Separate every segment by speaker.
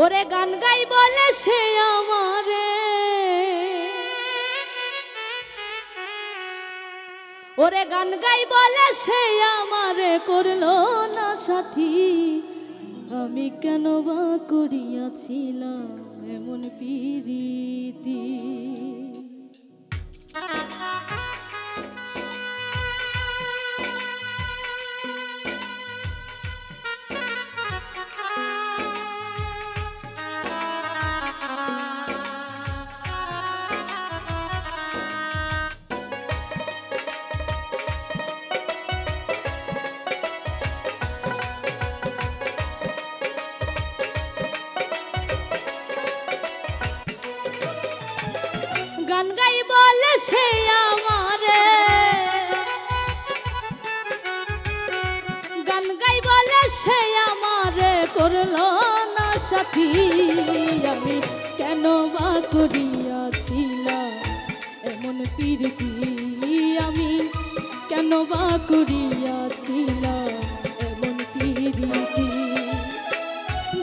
Speaker 1: ওরে গান গাই বলে সে আমারে, ওরে গান গাই বলে সে আমারে করলো না সাথী। আমি কেন বা করিয়াছিলাম এমন পিরিতি। গান গাই বলে সে আমারে, গান গাই বলে সে আমারে করলো না সাথী। আমি কেন বা করিয়াছিলাম এমন পিরিতি। আমি কেন বা করিয়াছিলাম এমন পিরিতি।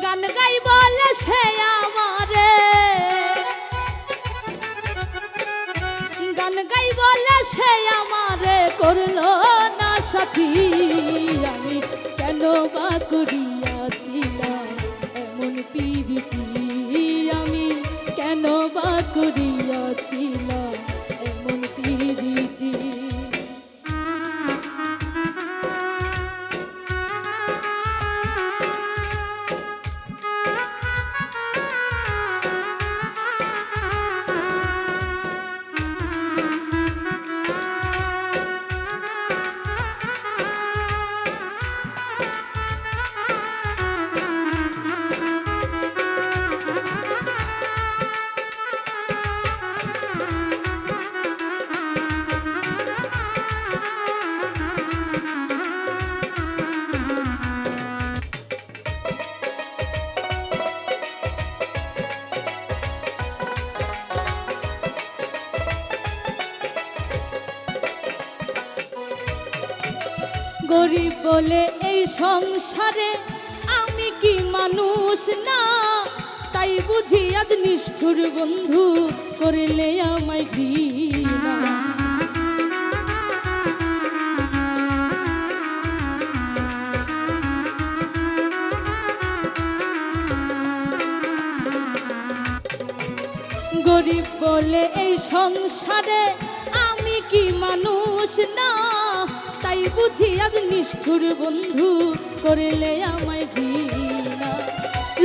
Speaker 1: গান গাই বলে সে আমারে, গান গাই বলে সে আমারে করলো না সাথী। আমি কেন বা করিয়াছিলাম এমন পিরিতি। আমি কেন বা করিয়াছিলাম এমন পিরিতি। গরিব বলে এই সংসারে আমি কি মানুষ না, তাই বুঝি আজ নিষ্ঠুর বন্ধু করলে আমায় ঘৃণা। গরিব বলে এই সংসারে আমি কি মানুষ না, তাই বুঝি আজ নিষ্ঠুর বন্ধু করলে আমায় ঘৃণা।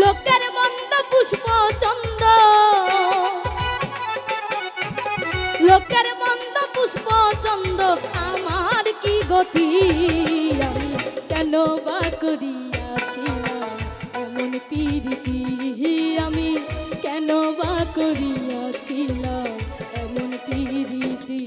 Speaker 1: লোকের মন্দ পুষ্প চন্দ, লোকের মন্দ পুষ্প চন্দ আমার কি গতি। আমি কেন বা করিয়াছিলাম এমন পিরিতি। আমি কেন বা করিয়াছিলাম এমন পিরিতি।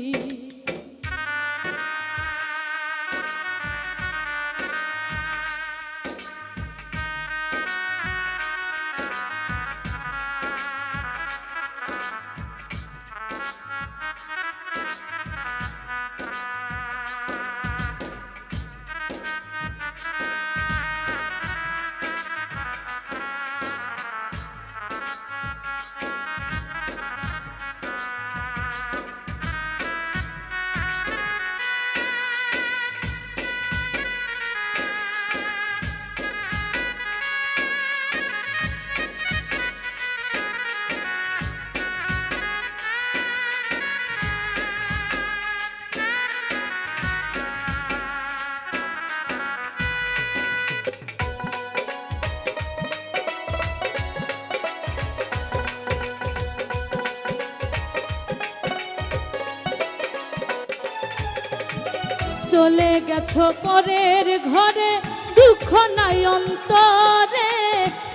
Speaker 1: চলে গেছো পরের ঘরে, দুঃখ নাই অন্তরে।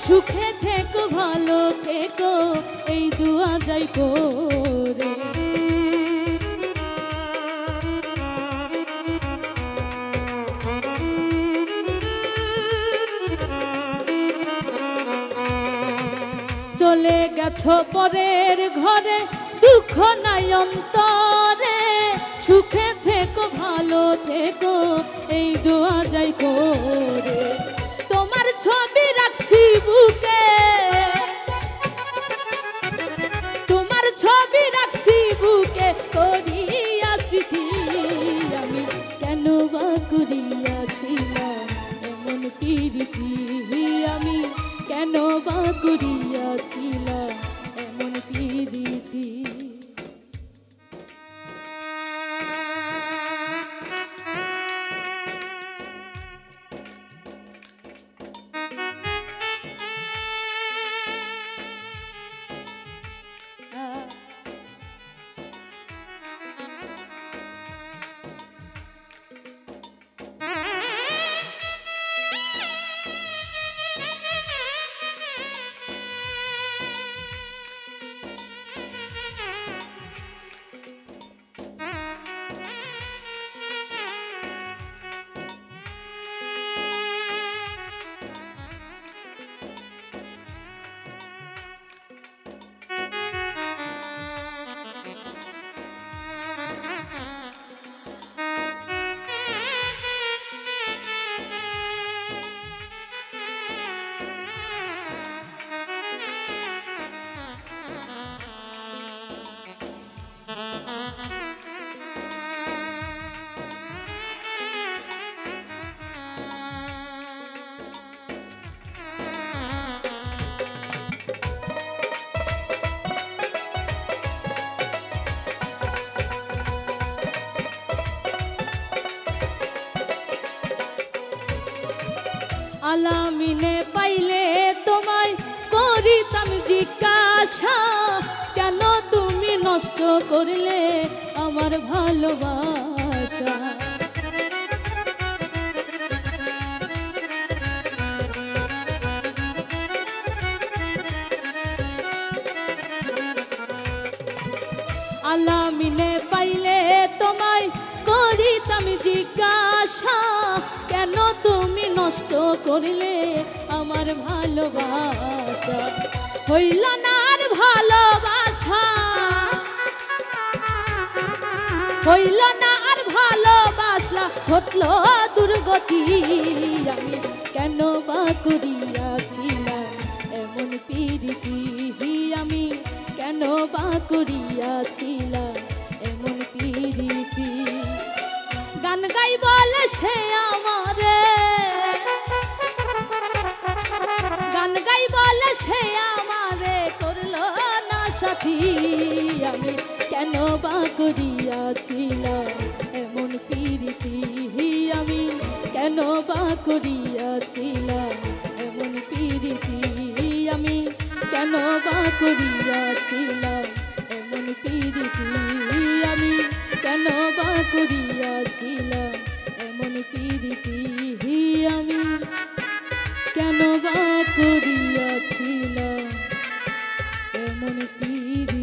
Speaker 1: সুখে থেকো ভালো থেকো এই দুয়া যাই করে। চলে গেছো পরের ঘরে, দুঃখ নাই অন্তরে। সুখে থেকো ভালো থেকো এই দোয়া যাই করে। তোমার ছবি রাখছি বুকে, আমি কেন বা করিয়াছিলাম এমন প্রীতি। আলামিনে পাইলে তোমায় করিতাম জিজ্ঞাসা, কেন তুমি নষ্ট করলে আমার ভালোবাসা। আলামিনে পাইলে তোমায় করিতাম জিজ্ঞাসা, কেন তুমি নষ্ট করলে আমার ভালোবাসা। হইল না আর ভালোবাসা, হইল না আর ভালোবাসলা, ঘটল দুর্গতি। আমি কেন বা করিয়াছিলাম এমন প্রীতি, আমি কেন বা করিয়াছিলাম এমন প্রীতি। গান গাই বলে সে আমারে, গান গাই বলে সে আমারে করলো না সাথী। আমি কেন বা করিয়াছিলাম এমন প্রীতি, আমি কেন বা করিয়াছিলাম এমন প্রীতি। আমি কেন বা করিয়াছিলাম এমন প্রীতি, আমি কেন বা করিয়াছিলাম এমন প্রীতি। আমি কেন বা করিয়াছিলাম এমন প্রীতি।